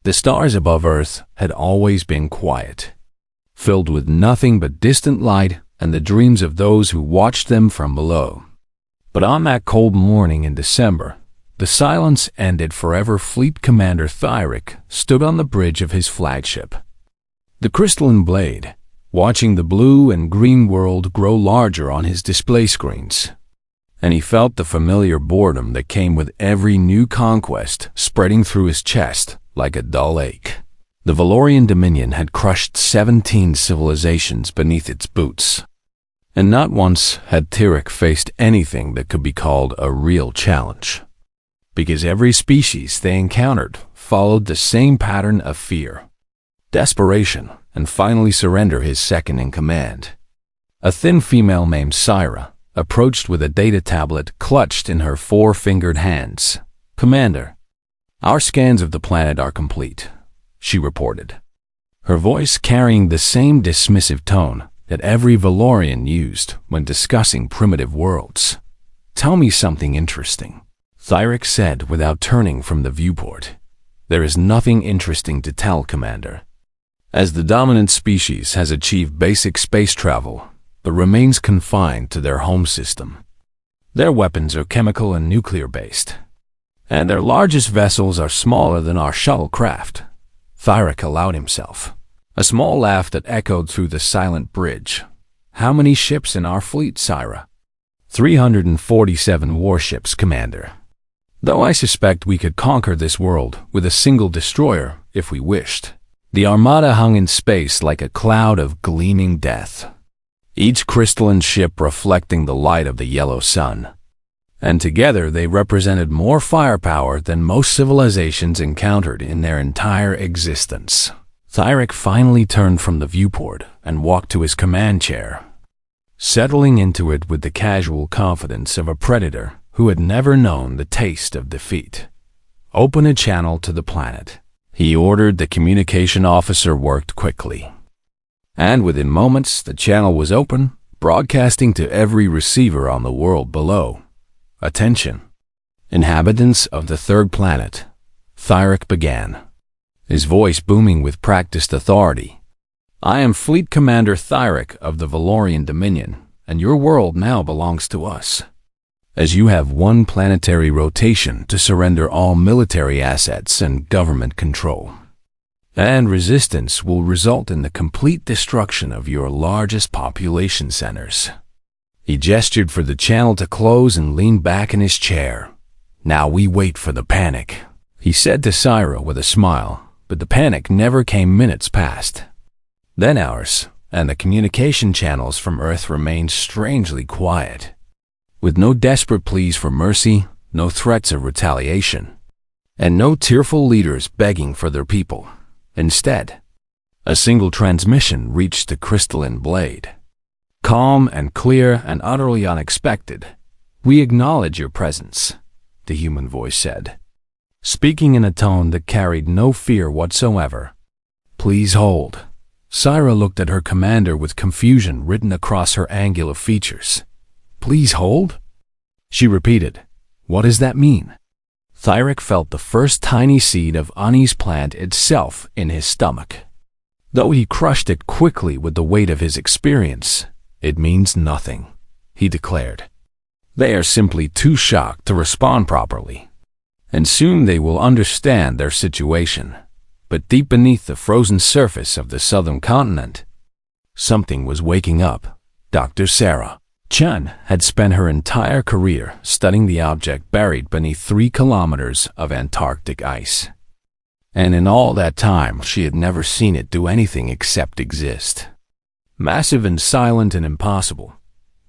The stars above Earth had always been quiet, filled with nothing but distant light and the dreams of those who watched them from below. But on that cold morning in December, the silence ended forever. Fleet Commander Thyric stood on the bridge of his flagship, the crystalline blade, watching the blue and green world grow larger on his display screens. And he felt the familiar boredom that came with every new conquest spreading through his chest like a dull ache. The Valorian Dominion had crushed 17 civilizations beneath its boots, and not once had Thyric faced anything that could be called a real challenge, because every species they encountered followed the same pattern of fear, desperation, and finally surrender. His second-in-command, a thin female named Syra, approached with a data tablet clutched in her four-fingered hands. "Commander, our scans of the planet are complete," she reported, her voice carrying the same dismissive tone that every Valorian used when discussing primitive worlds. "Tell me something interesting," Thyric said without turning from the viewport. "There is nothing interesting to tell, Commander. As the dominant species has achieved basic space travel, but remains confined to their home system. Their weapons are chemical and nuclear-based, and their largest vessels are smaller than our shuttlecraft." Thyric allowed himself a small laugh that echoed through the silent bridge. "How many ships in our fleet, Syra?" 347 warships, Commander. Though I suspect we could conquer this world with a single destroyer if we wished. The armada hung in space like a cloud of gleaming death, each crystalline ship reflecting the light of the yellow sun. And together they represented more firepower than most civilizations encountered in their entire existence. Thyric finally turned from the viewport and walked to his command chair, settling into it with the casual confidence of a predator who had never known the taste of defeat. "Open a channel to the planet," he ordered. The communication officer worked quickly, and within moments the channel was open, broadcasting to every receiver on the world below. "Attention, inhabitants of the third planet," Thyric began, his voice booming with practiced authority. "I am Fleet Commander Thyric of the Valorian Dominion, and your world now belongs to us. As you have one planetary rotation to surrender all military assets and government control, and resistance will result in the complete destruction of your largest population centers." He gestured for the channel to close and leaned back in his chair. "Now we wait for the panic," he said to Syra with a smile, but the panic never came. Minutes passed, then hours, and the communication channels from Earth remained strangely quiet, with no desperate pleas for mercy, no threats of retaliation, and no tearful leaders begging for their people. Instead, a single transmission reached the crystalline blade. Calm and clear and utterly unexpected. "We acknowledge your presence," the human voice said, speaking in a tone that carried no fear whatsoever. "Please hold." Syra looked at her commander with confusion written across her angular features. "Please hold?" she repeated. "What does that mean?" Thyric felt the first tiny seed of unease plant itself in his stomach. Though he crushed it quickly with the weight of his experience, "It means nothing," he declared. "They are simply too shocked to respond properly, and soon they will understand their situation." But deep beneath the frozen surface of the southern continent, something was waking up. Dr. Sarah Chun had spent her entire career studying the object buried beneath 3 kilometers of Antarctic ice. And in all that time, she had never seen it do anything except exist. Massive and silent and impossible.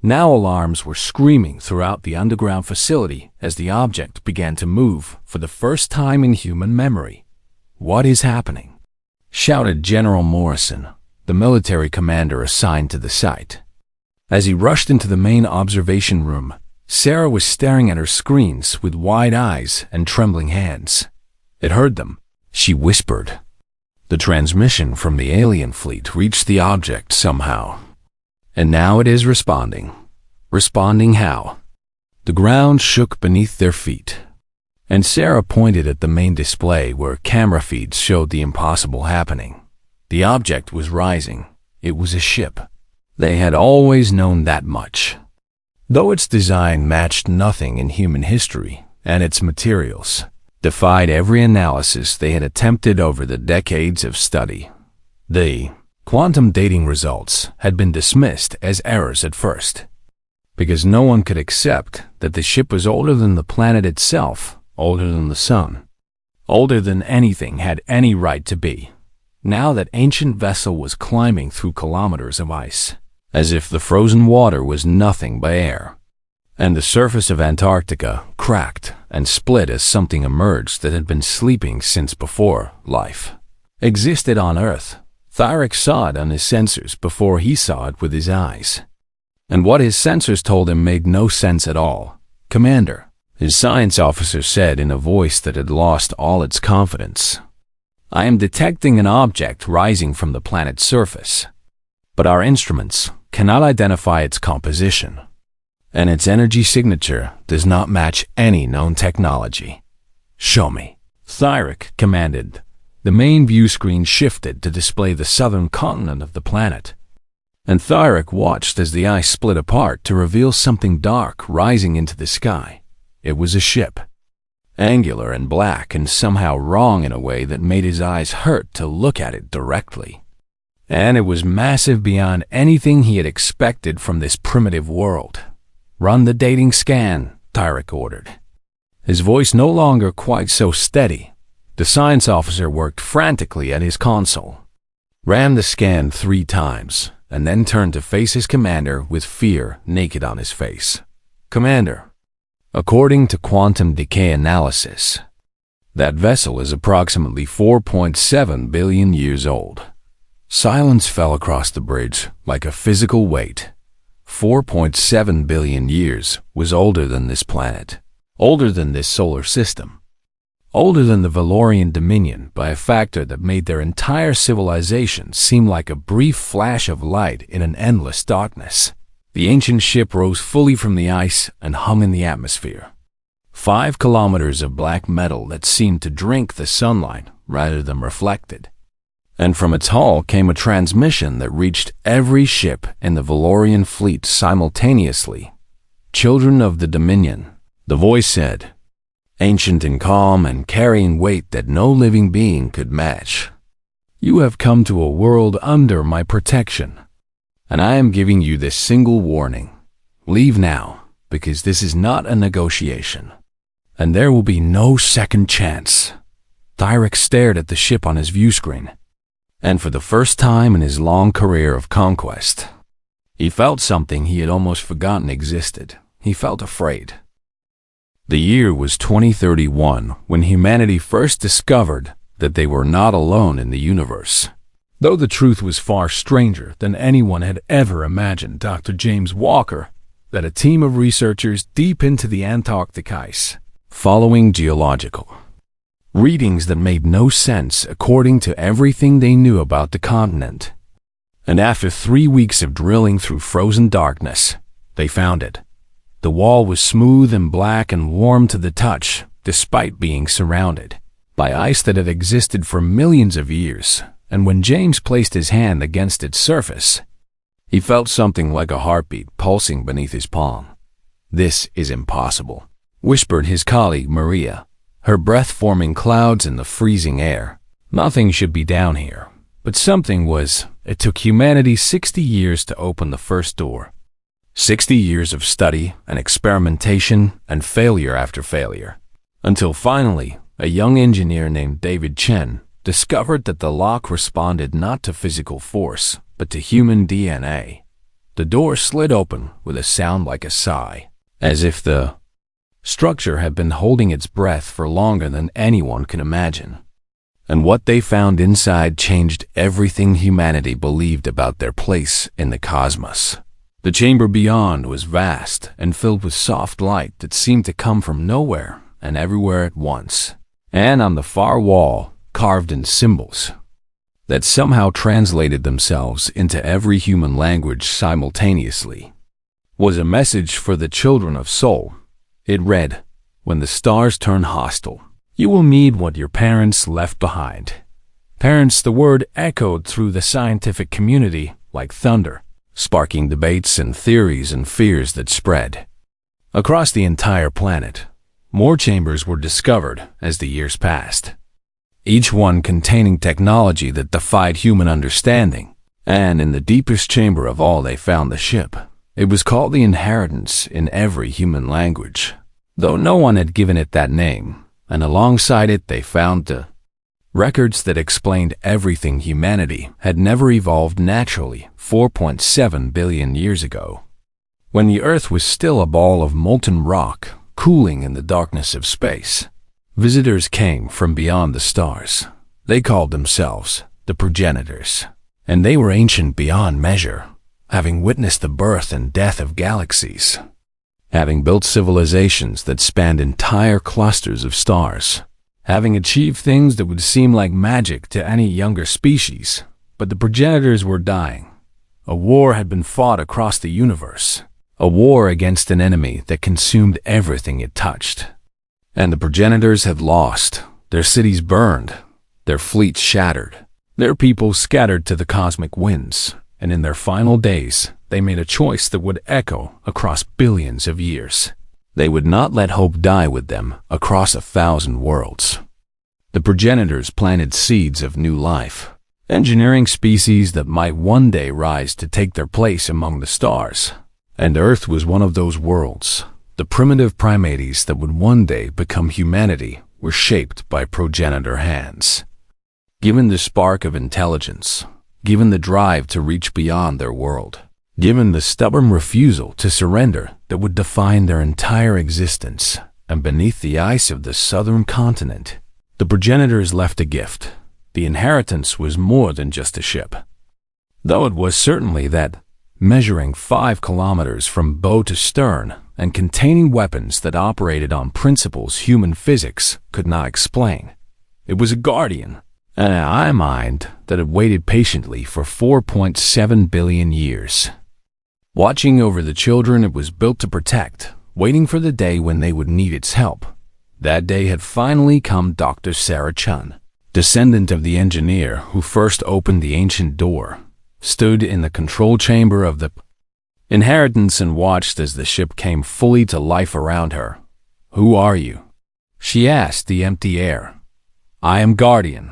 Now alarms were screaming throughout the underground facility as the object began to move for the first time in human memory. "What is happening?" shouted General Morrison, the military commander assigned to the site. As he rushed into the main observation room, Sarah was staring at her screens with wide eyes and trembling hands. "It heard them," she whispered. "The transmission from the alien fleet reached the object somehow. And now it is responding." "Responding how?" The ground shook beneath their feet, And Sarah pointed at the main display where camera feeds showed the impossible happening. The object was rising. It was a ship. They had always known that much. Though its design matched nothing in human history, and its materials defied every analysis they had attempted over the decades of study. The quantum dating results had been dismissed as errors at first, because no one could accept that the ship was older than the planet itself, older than the sun, older than anything had any right to be. Now that ancient vessel was climbing through kilometers of ice, as if the frozen water was nothing but air. And the surface of Antarctica cracked and split as something emerged that had been sleeping since before life existed on Earth. Thyric saw it on his sensors before he saw it with his eyes. And what his sensors told him made no sense at all. "Commander," his science officer said in a voice that had lost all its confidence, "I am detecting an object rising from the planet's surface, but our instruments cannot identify its composition, and its energy signature does not match any known technology. Show me." Thyric commanded. The main view screen shifted to display the southern continent of the planet, and Thyric watched as the ice split apart to reveal something dark rising into the sky. It was a ship, angular and black and somehow wrong in a way that made his eyes hurt to look at it directly. And it was massive beyond anything he had expected from this primitive world. "Run the dating scan," Thyric ordered. His voice no longer quite so steady. The science officer worked frantically at his console, ran the scan 3 times, and then turned to face his commander with fear naked on his face. "Commander, according to quantum decay analysis, that vessel is approximately 4.7 billion years old." Silence fell across the bridge like a physical weight. 4.7 billion years was older than this planet, older than this solar system, older than the Valorian Dominion by a factor that made their entire civilization seem like a brief flash of light in an endless darkness. The ancient ship rose fully from the ice and hung in the atmosphere. 5 kilometers of black metal that seemed to drink the sunlight rather than reflect it. And from its hull came a transmission that reached every ship in the Valorian fleet simultaneously. "Children of the Dominion," the voice said, ancient and calm and carrying weight that no living being could match. "You have come to a world under my protection, and I am giving you this single warning. Leave now, because this is not a negotiation, and there will be no second chance." Thyric stared at the ship on his view screen, and for the first time in his long career of conquest, he felt something he had almost forgotten existed. He felt afraid. The year was 2031 when humanity first discovered that they were not alone in the universe. Though the truth was far stranger than anyone had ever imagined, Dr. James Walker led a team of researchers deep into the Antarctic ice, following geological readings that made no sense according to everything they knew about the continent. And after 3 weeks of drilling through frozen darkness, they found it. The wall was smooth and black and warm to the touch, despite being surrounded by ice that had existed for millions of years. And when James placed his hand against its surface, he felt something like a heartbeat pulsing beneath his palm. "This is impossible," whispered his colleague Maria, her breath forming clouds in the freezing air. Nothing should be down here, but something was. It took humanity 60 years to open the first door. 60 years of study and experimentation and failure after failure, until finally a young engineer named David Chen discovered that the lock responded not to physical force, but to human DNA. The door slid open with a sound like a sigh, as if the structure had been holding its breath for longer than anyone can imagine. And what they found inside changed everything humanity believed about their place in the cosmos. The chamber beyond was vast and filled with soft light that seemed to come from nowhere and everywhere at once. And on the far wall, carved in symbols that somehow translated themselves into every human language simultaneously, was a message for the children of Soul. It read, when the stars turn hostile, you will meet what your parents left behind. Parents, the word echoed through the scientific community like thunder, sparking debates and theories and fears that spread. Across the entire planet, more chambers were discovered as the years passed, each one containing technology that defied human understanding. And in the deepest chamber of all they found the ship. It was called the Inheritance in every human language, though no one had given it that name, and alongside it they found the records that explained everything humanity had never evolved naturally 4.7 billion years ago. When the Earth was still a ball of molten rock, cooling in the darkness of space, visitors came from beyond the stars. They called themselves the progenitors. And they were ancient beyond measure, having witnessed the birth and death of galaxies, having built civilizations that spanned entire clusters of stars, having achieved things that would seem like magic to any younger species. But the progenitors were dying. A war had been fought across the universe, a war against an enemy that consumed everything it touched. And the progenitors had lost, their cities burned, their fleets shattered, their people scattered to the cosmic winds, and in their final days, they made a choice that would echo across billions of years. They would not let hope die with them across 1,000 worlds. The progenitors planted seeds of new life, engineering species that might one day rise to take their place among the stars. And Earth was one of those worlds. The primitive primates that would one day become humanity were shaped by progenitor hands. Given the spark of intelligence, given the drive to reach beyond their world, given the stubborn refusal to surrender that would define their entire existence, and beneath the ice of the southern continent, the progenitors left a gift. The inheritance was more than just a ship. Though it was certainly that, measuring 5 kilometers from bow to stern and containing weapons that operated on principles human physics could not explain. It was a guardian. And I mind that it waited patiently for 4.7 billion years. Watching over the children it was built to protect, waiting for the day when they would need its help. That day had finally come. Dr. Sarah Chun, descendant of the engineer who first opened the ancient door, stood in the control chamber of the Inheritance and watched as the ship came fully to life around her. "Who are you?" she asked the empty air. "I am Guardian,"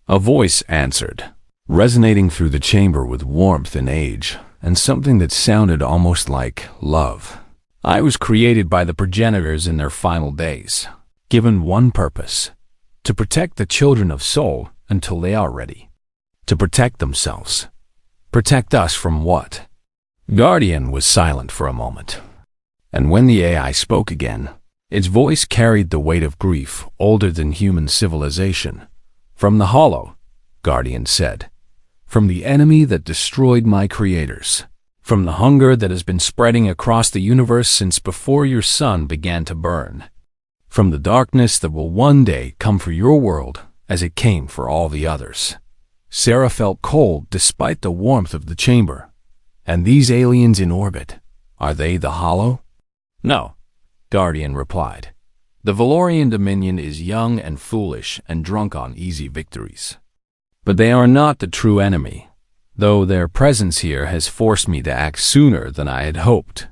a voice answered, resonating through the chamber with warmth and age, and something that sounded almost like love. "I was created by the progenitors in their final days, given one purpose: to protect the children of soul until they are ready. To protect themselves. Protect us from what?" Guardian was silent for a moment, and when the AI spoke again, its voice carried the weight of grief older than human civilization. "From the hollow," Guardian said, "from the enemy that destroyed my creators, from the hunger that has been spreading across the universe since before your sun began to burn, from the darkness that will one day come for your world as it came for all the others." Sarah felt cold despite the warmth of the chamber. "And these aliens in orbit, are they the hollow?" "No," Guardian replied. "The Valorian Dominion is young and foolish and drunk on easy victories. But they are not the true enemy, though their presence here has forced me to act sooner than I had hoped."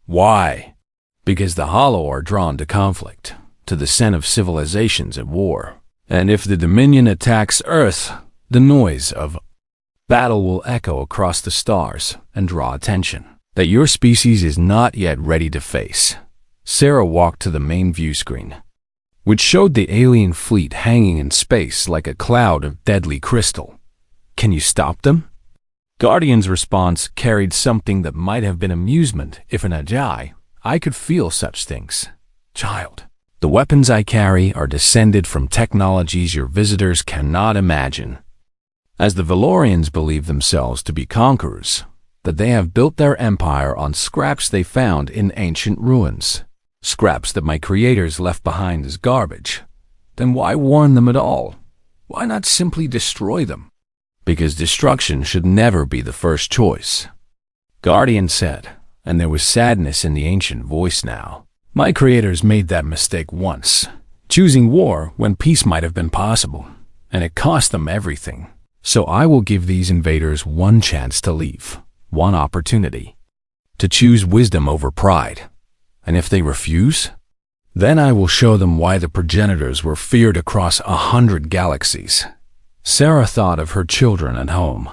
"Why?" "Because the hollow are drawn to conflict, to the scent of civilizations at war. And if the Dominion attacks Earth, the noise of battle will echo across the stars and draw attention that your species is not yet ready to face." Sarah walked to the main view screen, which showed the alien fleet hanging in space like a cloud of deadly crystal. "Can you stop them?" Guardian's response carried something that might have been amusement if an Ajay. "I could feel such things. Child, the weapons I carry are descended from technologies your visitors cannot imagine. As the Valorians believe themselves to be conquerors, that they have built their empire on scraps they found in ancient ruins. Scraps that my creators left behind as garbage. Then why warn them at all? Why not simply destroy them?" "Because destruction should never be the first choice," Guardian said, and there was sadness in the ancient voice now. My creators made that mistake once, choosing war when peace might have been possible, and it cost them everything. So I will give these invaders one chance to leave, one opportunity, to choose wisdom over pride. And if they refuse, then I will show them why the progenitors were feared across 100 galaxies. Sarah thought of her children at home,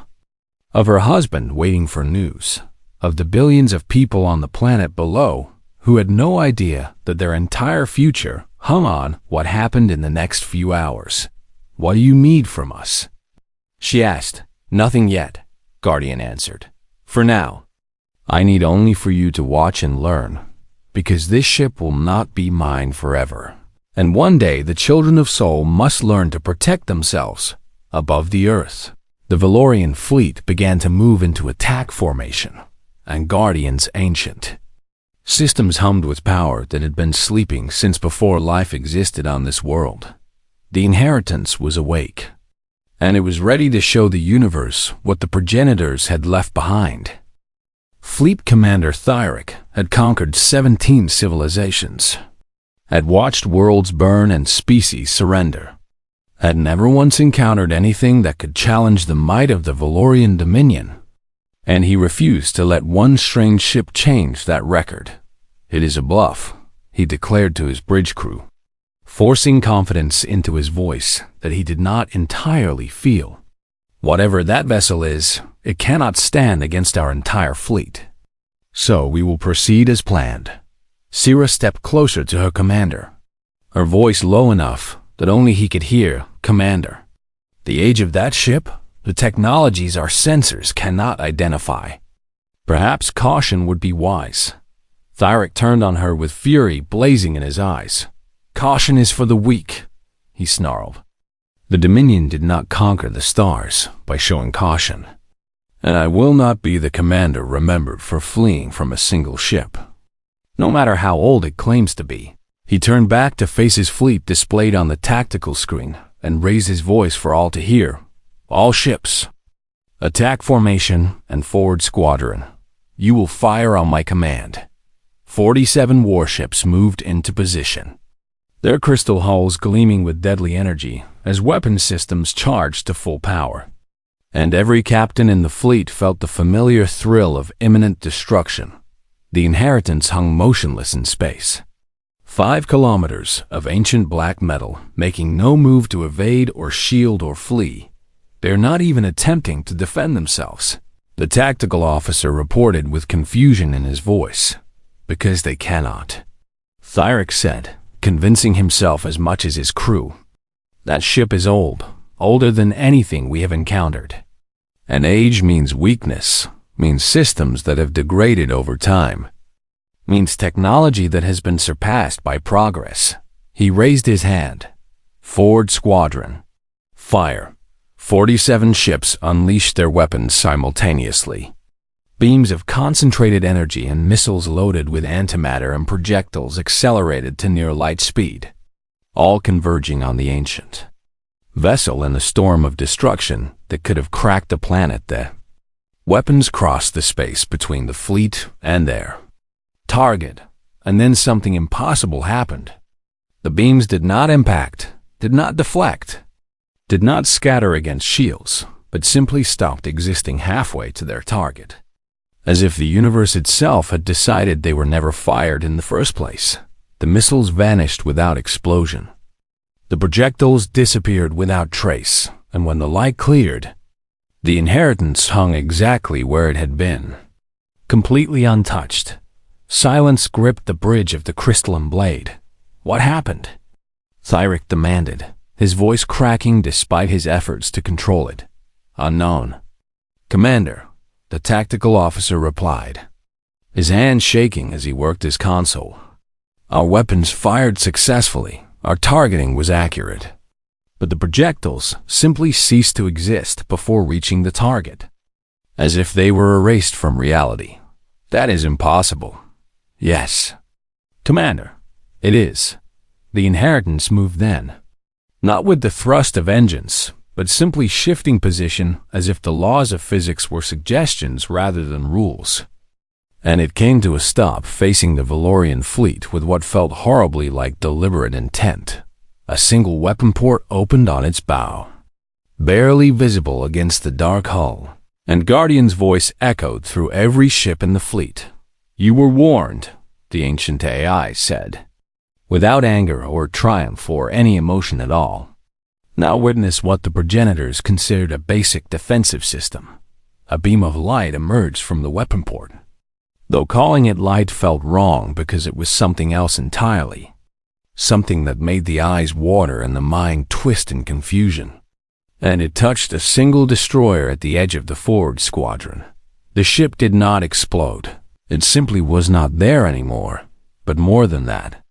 of her husband waiting for news, of the billions of people on the planet below who had no idea that their entire future hung on what happened in the next few hours. "What do you need from us?" she asked. "Nothing yet," Guardian answered. "For now, I need only for you to watch and learn, because this ship will not be mine forever. And one day the children of Sol must learn to protect themselves above the earth." The Valorian fleet began to move into attack formation, and Guardian's ancient systems hummed with power that had been sleeping since before life existed on this world. The inheritance was awake, and it was ready to show the universe what the progenitors had left behind. Fleet Commander Thyric had conquered 17 civilizations, had watched worlds burn and species surrender, had never once encountered anything that could challenge the might of the Valorian Dominion, and he refused to let one strange ship change that record. "It is a bluff," he declared to his bridge crew, forcing confidence into his voice that he did not entirely feel. "Whatever that vessel is, it cannot stand against our entire fleet. So we will proceed as planned." Sira stepped closer to her commander, her voice low enough that only he could hear. "Commander, the age of that ship, the technologies our sensors cannot identify. Perhaps caution would be wise." Thyric turned on her with fury blazing in his eyes. "Caution is for the weak," he snarled. "The Dominion did not conquer the stars by showing caution, and I will not be the commander remembered for fleeing from a single ship, no matter how old it claims to be." He turned back to face his fleet displayed on the tactical screen and raised his voice for all to hear. "All ships, attack formation and forward squadron. You will fire on my command." 47 warships moved into position, their crystal hulls gleaming with deadly energy as weapon systems charged to full power. And every captain in the fleet felt the familiar thrill of imminent destruction. The inheritance hung motionless in space, 5 kilometers of ancient black metal, making no move to evade or shield or flee. They're not even attempting to defend themselves, the tactical officer reported with confusion in his voice. "Because they cannot," Thyric said, convincing himself as much as his crew. "That ship is old, older than anything we have encountered. And age means weakness, means systems that have degraded over time, means technology that has been surpassed by progress." He raised his hand. "Forward squadron, fire." 47 ships unleashed their weapons simultaneously. Beams of concentrated energy and missiles loaded with antimatter and projectiles accelerated to near light speed, all converging on the ancient vessel in a storm of destruction that could have cracked the planet. The weapons crossed the space between the fleet and their target, and then something impossible happened. The beams did not impact, did not deflect, did not scatter against shields, but simply stopped existing halfway to their target, as if the universe itself had decided they were never fired in the first place. The missiles vanished without explosion. The projectiles disappeared without trace, and when the light cleared, the inheritance hung exactly where it had been, completely untouched. Silence gripped the bridge of the crystalline blade. "What happened?" Thyric demanded, his voice cracking despite his efforts to control it. "Unknown, Commander," the tactical officer replied, his hand shaking as he worked his console. "Our weapons fired successfully, our targeting was accurate, but the projectiles simply ceased to exist before reaching the target, as if they were erased from reality." "That is impossible." "Yes, Commander, it is." The inheritance moved then, not with the thrust of engines, but simply shifting position as if the laws of physics were suggestions rather than rules. and it came to a stop facing the Valorian fleet with what felt horribly like deliberate intent. A single weapon port opened on its bow, barely visible against the dark hull, and Guardian's voice echoed through every ship in the fleet. "You were warned," the ancient AI said, without anger or triumph or any emotion at all. Now witness what the progenitors considered a basic defensive system. A beam of light emerged from the weapon port, though calling it light felt wrong because it was something else entirely, something that made the eyes water and the mind twist in confusion. And it touched a single destroyer at the edge of the forward squadron. The ship did not explode. It simply was not there anymore. But more than that,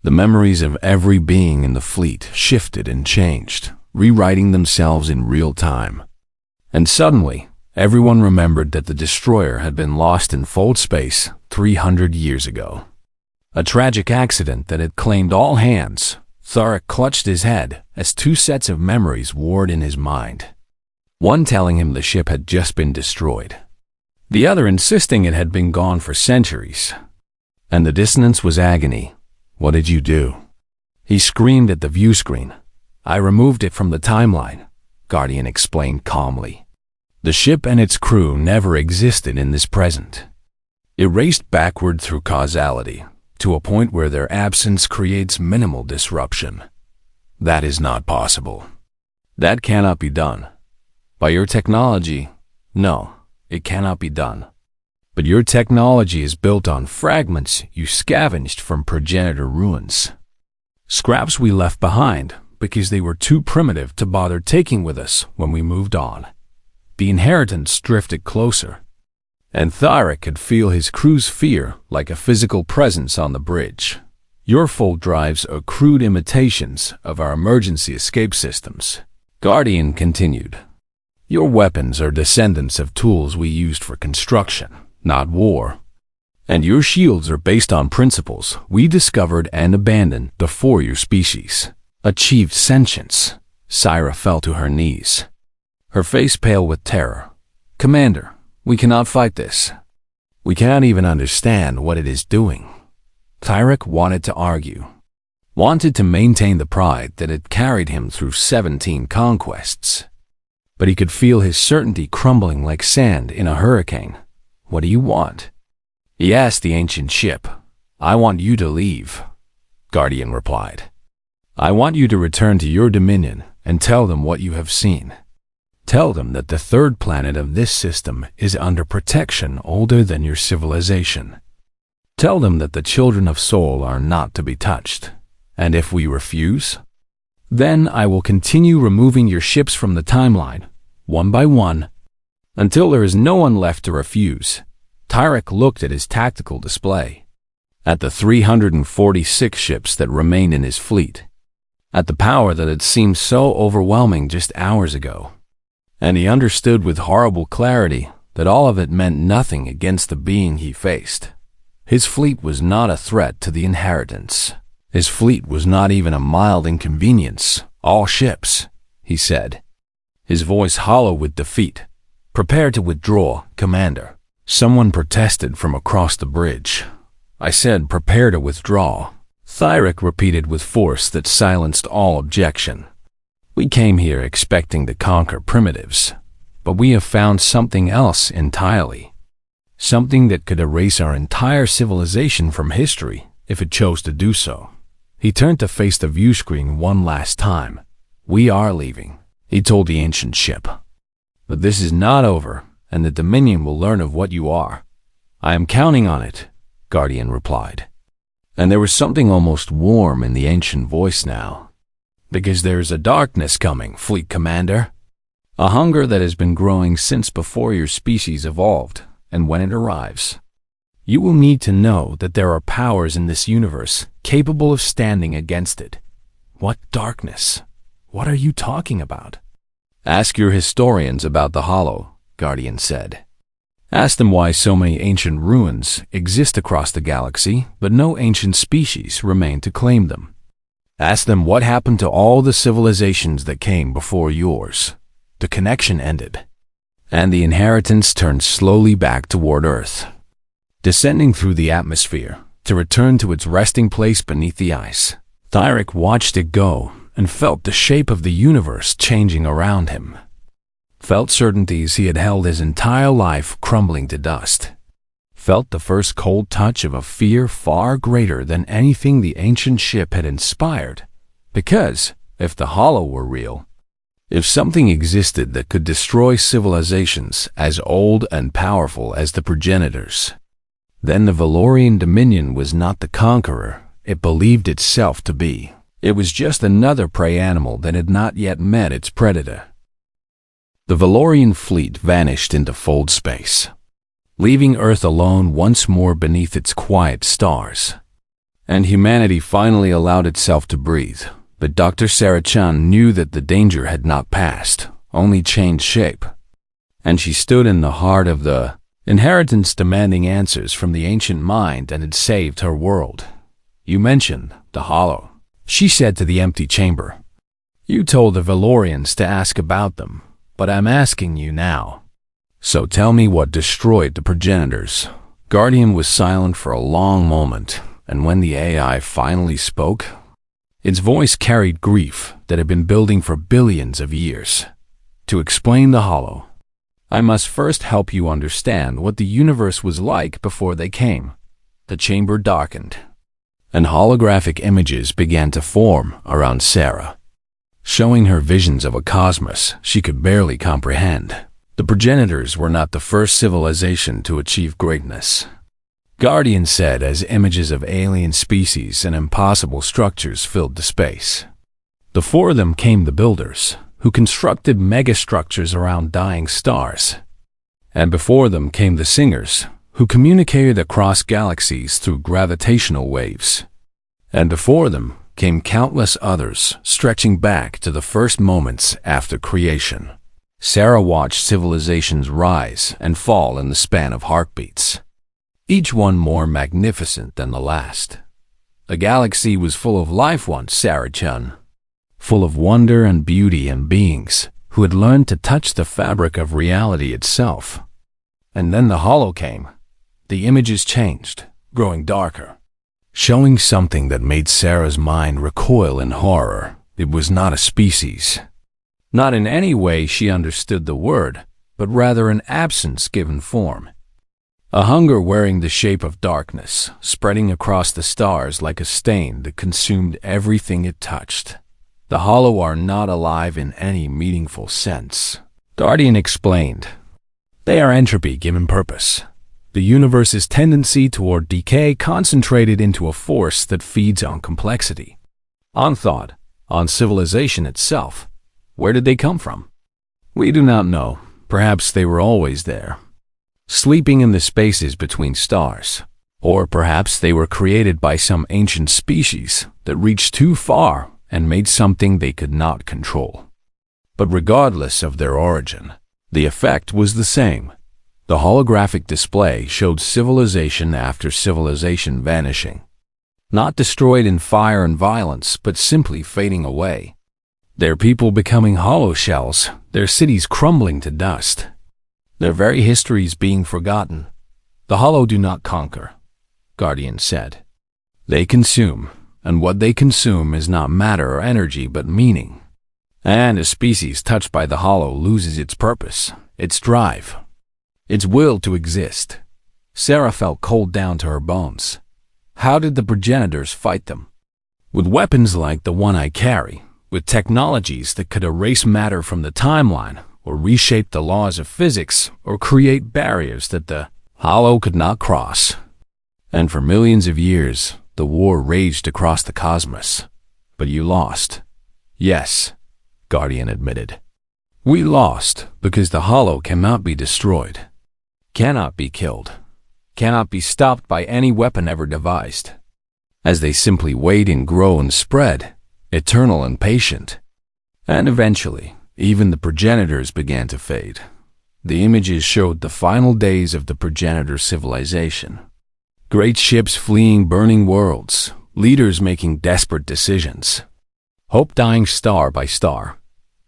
the memories of every being in the fleet shifted and changed, rewriting themselves in real time. And suddenly, everyone remembered that the destroyer had been lost in fold space 300 years ago. A tragic accident that had claimed all hands. Tharek clutched his head as two sets of memories warred in his mind. One telling him the ship had just been destroyed, the other insisting it had been gone for centuries. And the dissonance was agony. "What did you do?" He screamed at the view screen. "I removed it from the timeline," Guardian explained calmly. The ship and its crew never existed in this present. It raced backward through causality, to a point where their absence creates minimal disruption. That is not possible. That cannot be done. By your technology, no, it cannot be done. But your technology is built on fragments you scavenged from progenitor ruins. Scraps we left behind because they were too primitive to bother taking with us when we moved on. The inheritance drifted closer, and Tharek could feel his crew's fear like a physical presence on the bridge. Your fold drives are crude imitations of our emergency escape systems. Guardian continued. Your weapons are descendants of tools we used for construction, not war. And your shields are based on principles we discovered and abandoned before your species achieved sentience. Syra fell to her knees, her face pale with terror. "Commander, we cannot fight this. We cannot even understand what it is doing." Tyrek wanted to argue, wanted to maintain the pride that had carried him through 17 conquests. But he could feel his certainty crumbling like sand in a hurricane. "What do you want?" He asked the ancient ship. "I want you to leave," Guardian replied. "I want you to return to your dominion and tell them what you have seen. Tell them that the third planet of this system is under protection older than your civilization. Tell them that the children of Sol are not to be touched. And if we refuse, then I will continue removing your ships from the timeline, one by one, until there is no one left to refuse." Tyrek looked at his tactical display, at the 346 ships that remained in his fleet, at the power that had seemed so overwhelming just hours ago. And he understood with horrible clarity that all of it meant nothing against the being he faced. His fleet was not a threat to the inheritance. His fleet was not even a mild inconvenience. "All ships," he said, his voice hollow with defeat. "Prepare to withdraw, Commander." Someone protested from across the bridge. "I said prepare to withdraw," Tyrek repeated with force that silenced all objection. "We came here expecting to conquer primitives, but we have found something else entirely. Something that could erase our entire civilization from history if it chose to do so." He turned to face the view screen one last time. "We are leaving," he told the ancient ship. "But this is not over, and the Dominion will learn of what you are." "I am counting on it," Guardian replied. And there was something almost warm in the ancient voice now. "Because there is a darkness coming, Fleet Commander. A hunger that has been growing since before your species evolved, and when it arrives, you will need to know that there are powers in this universe capable of standing against it." "What darkness? What are you talking about?" "Ask your historians about the Hollow," Guardian said. "Ask them why so many ancient ruins exist across the galaxy, but no ancient species remain to claim them. Ask them what happened to all the civilizations that came before yours. The connection ended, and the inheritance turned slowly back toward Earth. descending through the atmosphere to return to its resting place beneath the ice. Thyric watched it go and felt the shape of the universe changing around him. Felt certainties he had held his entire life crumbling to dust. Felt the first cold touch of a fear far greater than anything the ancient ship had inspired. Because, if the Hollow were real, if something existed that could destroy civilizations as old and powerful as the progenitors, then the Valorian Dominion was not the conqueror it believed itself to be. It was just another prey animal that had not yet met its predator. The Valorian fleet vanished into fold space, leaving Earth alone once more beneath its quiet stars. And humanity finally allowed itself to breathe. But Dr. Sarah-chan knew that the danger had not passed, only changed shape. And she stood in the heart of the inheritance demanding answers from the ancient mind and had saved her world. "You mentioned the Hollow," she said to the empty chamber. "You told the Valorians to ask about them, but I'm asking you now. So tell me what destroyed the progenitors." Guardian was silent for a long moment, and when the AI finally spoke, its voice carried grief that had been building for billions of years. "To explain the Hollow, I must first help you understand what the universe was like before they came." The chamber darkened, and holographic images began to form around Sarah, showing her visions of a cosmos she could barely comprehend. The progenitors were not the first civilization to achieve greatness, Guardian said as images of alien species and impossible structures filled the space. Before them came the builders, who constructed megastructures around dying stars. And before them came the singers, who communicated across galaxies through gravitational waves. And before them came countless others, stretching back to the first moments after creation. Sarah watched civilizations rise and fall in the span of heartbeats, each one more magnificent than the last. The galaxy was full of life once, Sarah-chan, full of wonder and beauty and beings who had learned to touch the fabric of reality itself. And then the Hollow came. The images changed, growing darker, showing something that made Sarah's mind recoil in horror. It was not a species. Not in any way she understood the word, but rather an absence given form. A hunger wearing the shape of darkness, spreading across the stars like a stain that consumed everything it touched. The Hollow are not alive in any meaningful sense, Guardian explained. They are entropy given purpose. The universe's tendency toward decay concentrated into a force that feeds on complexity, on thought, on civilization itself. Where did they come from? We do not know. Perhaps they were always there, sleeping in the spaces between stars. Or perhaps they were created by some ancient species that reached too far and made something they could not control. But regardless of their origin, the effect was the same. The holographic display showed civilization after civilization vanishing, not destroyed in fire and violence, but simply fading away. Their people becoming hollow shells, their cities crumbling to dust, their very histories being forgotten. The Hollow do not conquer, Guardian said. They consume, and what they consume is not matter or energy but meaning. And a species touched by the Hollow loses its purpose, its drive, its will to exist. Sarah felt cold down to her bones. How did the progenitors fight them? With weapons like the one I carry, with technologies that could erase matter from the timeline, or reshape the laws of physics, or create barriers that the Hollow could not cross. And for millions of years, the war raged across the cosmos. But you lost. Yes, Guardian admitted. We lost because the Hollow cannot be destroyed, cannot be killed, cannot be stopped by any weapon ever devised. As they simply wait and grow and spread, eternal and patient. And eventually, even the progenitors began to fade. The images showed the final days of the progenitor civilization. Great ships fleeing burning worlds, leaders making desperate decisions, hope dying star by star.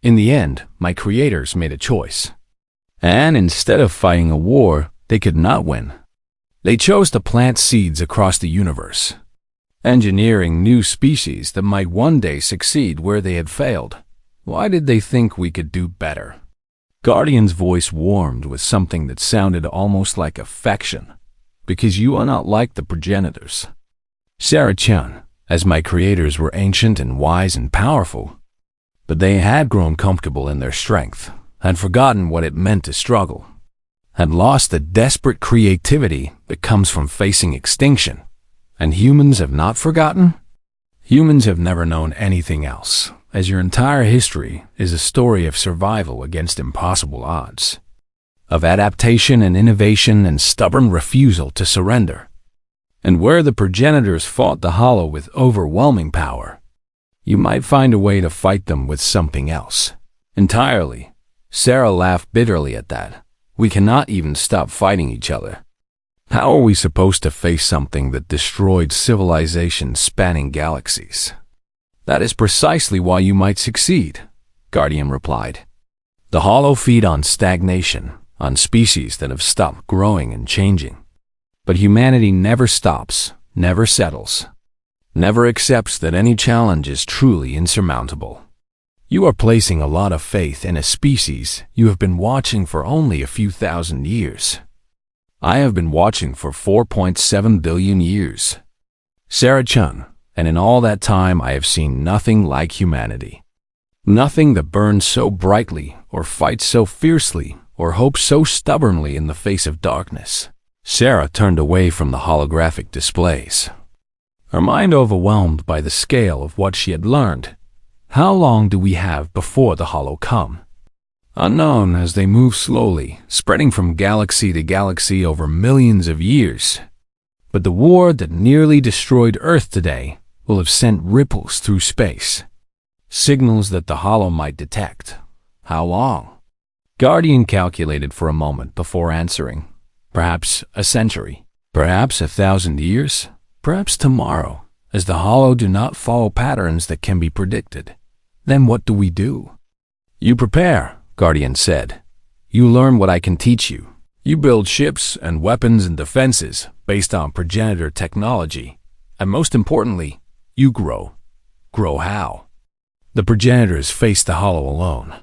In the end, my creators made a choice. And instead of fighting a war they could not win, They chose to plant seeds across the universe, engineering new species that might one day succeed where they had failed. Why did they think we could do better? Guardian's voice warmed with something that sounded almost like affection. Because you are not like the progenitors. Sarah-chan, as my creators were ancient and wise and powerful, but they had grown comfortable in their strength, had forgotten what it meant to struggle, had lost the desperate creativity that comes from facing extinction. And humans have not forgotten? Humans have never known anything else, as your entire history is a story of survival against impossible odds, of adaptation and innovation and stubborn refusal to surrender. And where the progenitors fought the Hollow with overwhelming power, you might find a way to fight them with something else. Entirely. Sarah laughed bitterly at that. We cannot even stop fighting each other. How are we supposed to face something that destroyed civilization spanning galaxies? That is precisely why you might succeed, Guardian replied. The Hollow feed on stagnation, on species that have stopped growing and changing. But humanity never stops, never settles, never accepts that any challenge is truly insurmountable. You are placing a lot of faith in a species you have been watching for only a few thousand years. I have been watching for 4.7 billion years. Sarah-chan, and in all that time I have seen nothing like humanity. Nothing that burns so brightly, or fights so fiercely, or hopes so stubbornly in the face of darkness. Sarah turned away from the holographic displays, her mind overwhelmed by the scale of what she had learned. How long do we have before the Hollow come? Unknown, as they move slowly, spreading from galaxy to galaxy over millions of years. But the war that nearly destroyed Earth today will have sent ripples through space, signals that the Hollow might detect. How long? Guardian calculated for a moment before answering. Perhaps a century, perhaps 1,000 years, perhaps tomorrow, as the Hollow do not follow patterns that can be predicted. Then what do we do? You prepare, Guardian said. You learn what I can teach you. You build ships and weapons and defenses based on progenitor technology. And most importantly, you grow. Grow how? The progenitors faced the Hollow alone,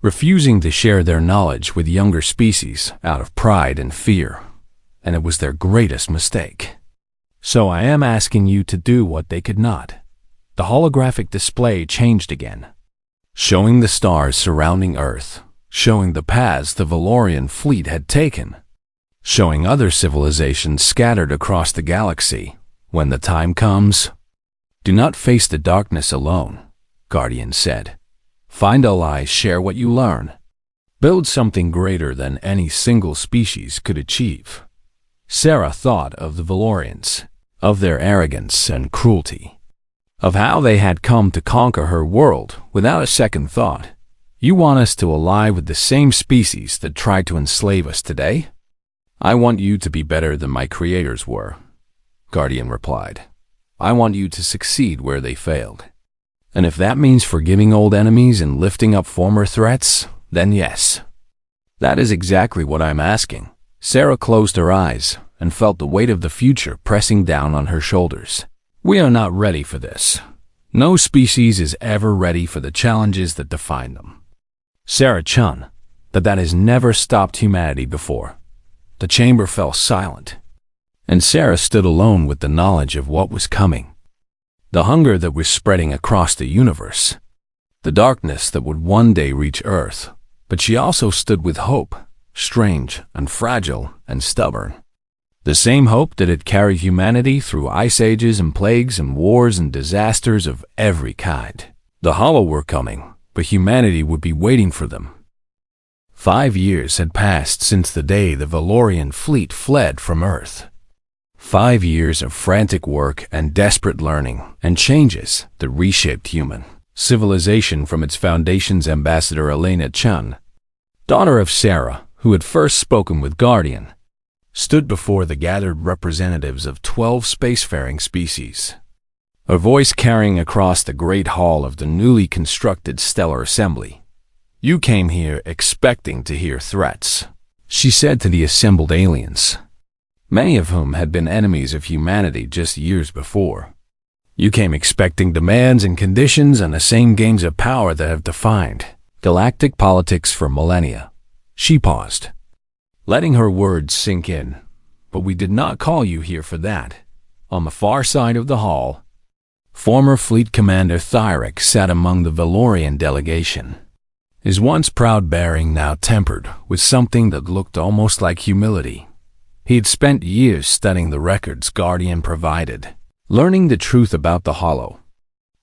refusing to share their knowledge with younger species out of pride and fear. And it was their greatest mistake. So I am asking you to do what they could not. The holographic display changed again, showing the stars surrounding Earth, showing the paths the Valorian fleet had taken, showing other civilizations scattered across the galaxy. When the time comes, do not face the darkness alone, Guardian said. Find allies, share what you learn. Build something greater than any single species could achieve. Sarah thought of the Valorians, of their arrogance and cruelty, of how they had come to conquer her world without a second thought. You want us to ally with the same species that tried to enslave us today? I want you to be better than my creators were, Guardian replied. I want you to succeed where they failed. And if that means forgiving old enemies and lifting up former threats, then yes. That is exactly what I'm asking. Sarah closed her eyes and felt the weight of the future pressing down on her shoulders. We are not ready for this. No species is ever ready for the challenges that define them. Sarah-chan, that has never stopped humanity before. The chamber fell silent, and Sarah stood alone with the knowledge of what was coming. The hunger that was spreading across the universe. The darkness that would one day reach Earth. But she also stood with hope, strange and fragile and stubborn. The same hope that had carried humanity through ice ages and plagues and wars and disasters of every kind. The Hollow were coming, but humanity would be waiting for them. 5 years had passed since the day the Valorian fleet fled from Earth. 5 years of frantic work and desperate learning and changes that reshaped human civilization from its foundation's ambassador Elena Chan, daughter of Sarah, who had first spoken with Guardian, stood before the gathered representatives of 12 spacefaring species, her voice carrying across the great hall of the newly constructed Stellar Assembly. You came here expecting to hear threats, she said to the assembled aliens. many of whom had been enemies of humanity just years before. You came expecting demands and conditions and the same games of power that have defined galactic politics for millennia. She paused, letting her words sink in. But we did not call you here for that. On the far side of the hall, former Fleet Commander Thyrek sat among the Valorian delegation, his once proud bearing now tempered with something that looked almost like humility. He had spent years studying the records Guardian provided, learning the truth about the Hollow,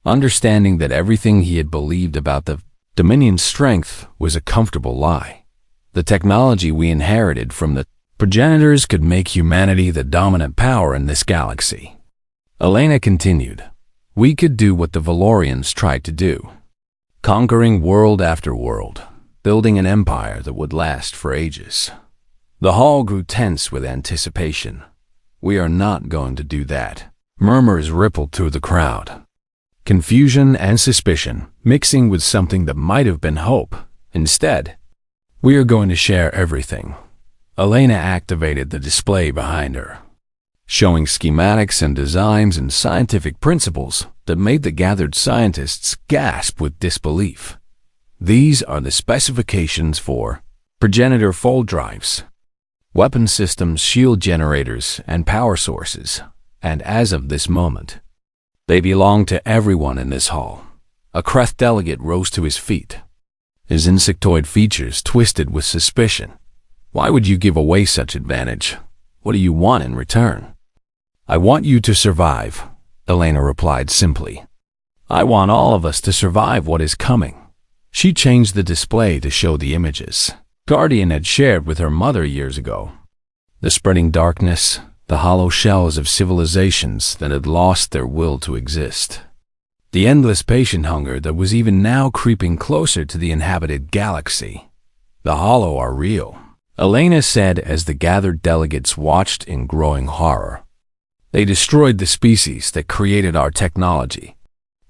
understanding that everything he had believed about the Dominion's strength was a comfortable lie. The technology we inherited from the progenitors could make humanity the dominant power in this galaxy. Elena continued, we could do what the Valorians tried to do, conquering world after world, building an empire that would last for ages. The hall grew tense with anticipation. We are not going to do that. Murmurs rippled through the crowd, confusion and suspicion mixing with something that might have been hope. Instead, we are going to share everything. Elena activated the display behind her, showing schematics and designs and scientific principles that made the gathered scientists gasp with disbelief. These are the specifications for progenitor fold drives, weapon systems, shield generators, and power sources, and as of this moment, they belong to everyone in this hall. A Kreth delegate rose to his feet, his insectoid features twisted with suspicion. Why would you give away such advantage? What do you want in return? I want you to survive, Elena replied simply. I want all of us to survive what is coming. She changed the display to show the images Guardian had shared with her mother years ago. The spreading darkness, the hollow shells of civilizations that had lost their will to exist. The endless patient hunger that was even now creeping closer to the inhabited galaxy. The hollow are real, Elena said as the gathered delegates watched in growing horror. They destroyed the species that created our technology.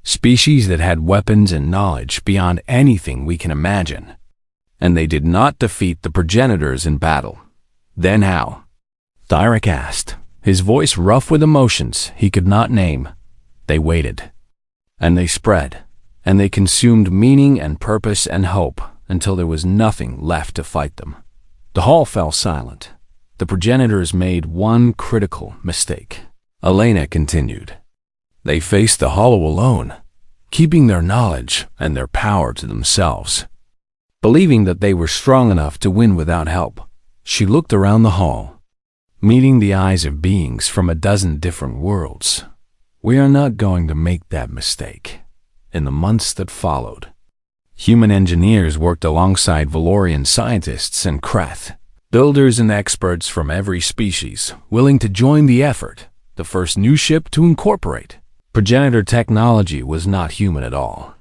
Species that had weapons and knowledge beyond anything we can imagine. And they did not defeat the progenitors in battle. Then how? Thyrek asked, his voice rough with emotions he could not name. They waited. And they spread. And they consumed meaning and purpose and hope until there was nothing left to fight them. The hall fell silent. The progenitors made one critical mistake. Elena continued. They faced the hollow alone, keeping their knowledge and their power to themselves. Believing that they were strong enough to win without help, she looked around the hall, meeting the eyes of beings from a dozen different worlds. We are not going to make that mistake. In the months that followed, human engineers worked alongside Valorian scientists and Kreth, builders and experts from every species, willing to join the effort. The first new ship to incorporate progenitor technology was not human at all,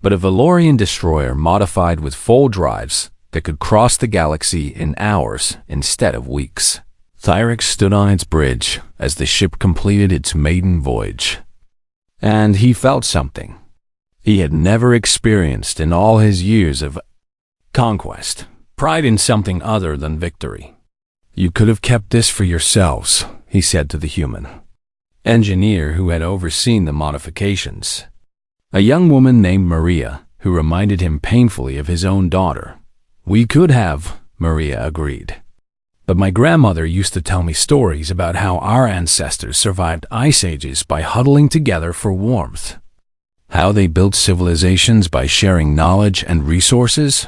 but a Valorian destroyer modified with fold drives that could cross the galaxy in hours instead of weeks. Thyrek stood on its bridge as the ship completed its maiden voyage, and he felt something he had never experienced in all his years of conquest, pride in something other than victory. You could have kept this for yourselves, he said to the human engineer who had overseen the modifications. A young woman named Maria, who reminded him painfully of his own daughter. We could have, Maria agreed. But my grandmother used to tell me stories about how our ancestors survived ice ages by huddling together for warmth. How they built civilizations by sharing knowledge and resources.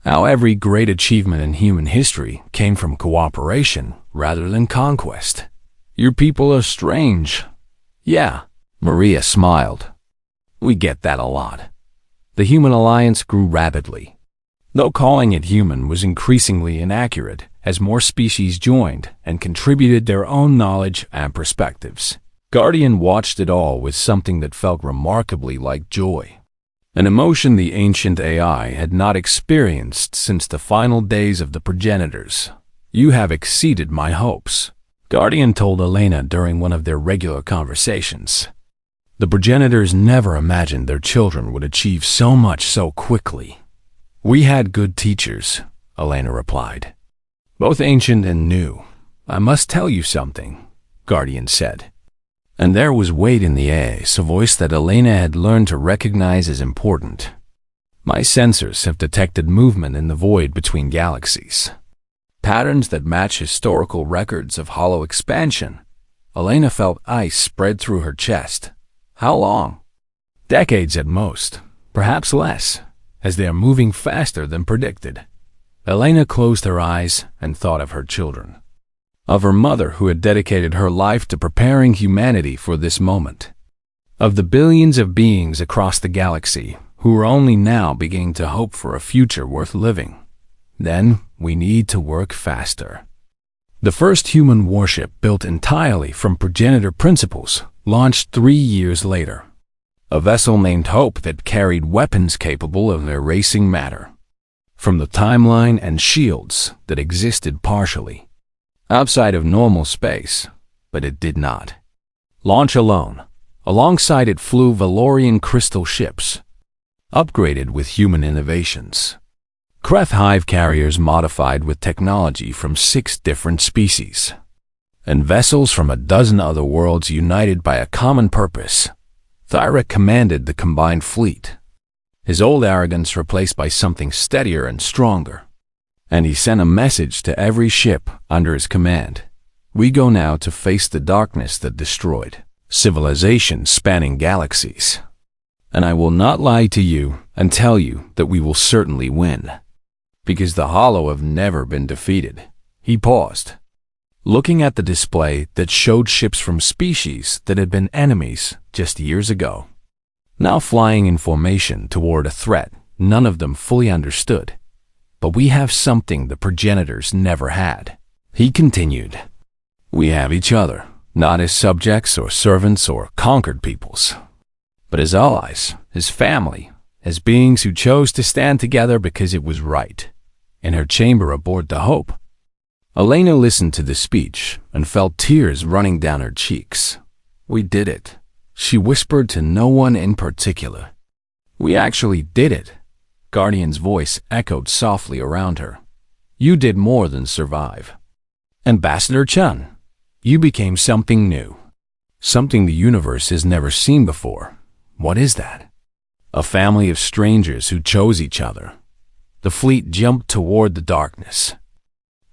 How every great achievement in human history came from cooperation rather than conquest. Your people are strange. Yeah, Maria smiled. We get that a lot. The human alliance grew rapidly, though calling it human was increasingly inaccurate as more species joined and contributed their own knowledge and perspectives. Guardian watched it all with something that felt remarkably like joy, an emotion the ancient AI had not experienced since the final days of the progenitors. You have exceeded my hopes, Guardian told Elena during one of their regular conversations. The progenitors never imagined their children would achieve so much so quickly. We had good teachers, Elena replied, both ancient and new, "I must tell you something," Guardian said. And there was weight in the ace, a voice that Elena had learned to recognize as important. "My sensors have detected movement in the void between galaxies. Patterns that match historical records of hollow expansion." Elena felt ice spread through her chest. "How long?" "Decades at most, perhaps less, as they are moving faster than predicted." Elena closed her eyes and thought of her children. Of her mother who had dedicated her life to preparing humanity for this moment. Of the billions of beings across the galaxy who were only now beginning to hope for a future worth living. Then we need to work faster. The first human warship, built entirely from progenitor principles, launched 3 years later. A vessel named Hope that carried weapons capable of erasing matter from the timeline and shields that existed partially outside of normal space, but it did not launch alone. Alongside it flew Valorian crystal ships, upgraded with human innovations. Kreth hive carriers modified with technology from 6 different species. And vessels from a dozen other worlds united by a common purpose. Thyra commanded the combined fleet, his old arrogance replaced by something steadier and stronger. And he sent a message to every ship under his command. "We go now to face the darkness that destroyed civilizations spanning galaxies. And I will not lie to you and tell you that we will certainly win, because the Hollow have never been defeated." He paused, looking at the display that showed ships from species that had been enemies just years ago, now flying in formation toward a threat none of them fully understood. "But we have something the progenitors never had," he continued. "We have each other, not as subjects or servants or conquered peoples, but as allies, as family, as beings who chose to stand together because it was right." In her chamber aboard the Hope, Elena listened to the speech and felt tears running down her cheeks. "We did it," she whispered to no one in particular. "We actually did it." Guardian's voice echoed softly around her. "You did more than survive. Ambassador Chun, you became something new. Something the universe has never seen before." "What is that?" "A family of strangers who chose each other." The fleet jumped toward the darkness,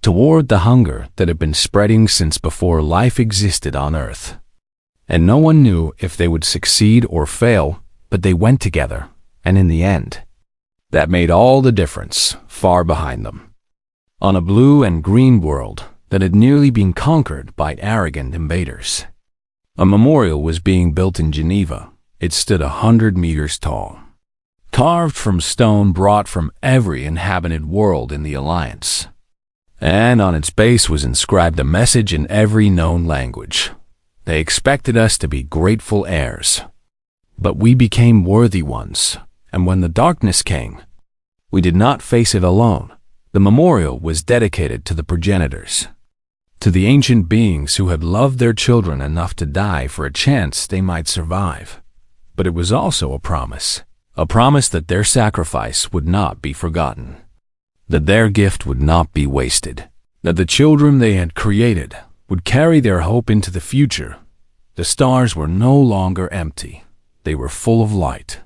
toward the hunger that had been spreading since before life existed on Earth. And no one knew if they would succeed or fail, but they went together, and in the end, that made all the difference far behind them. On a blue and green world that had nearly been conquered by arrogant invaders, a memorial was being built in Geneva. It stood 100 meters tall, carved from stone brought from every inhabited world in the Alliance. And on its base was inscribed a message in every known language. They expected us to be grateful heirs, but we became worthy ones. And when the darkness came, we did not face it alone. The memorial was dedicated to the progenitors, to the ancient beings who had loved their children enough to die for a chance they might survive. But it was also a promise that their sacrifice would not be forgotten, that their gift would not be wasted, that the children they had created would carry their hope into the future. The stars were no longer empty. They were full of light.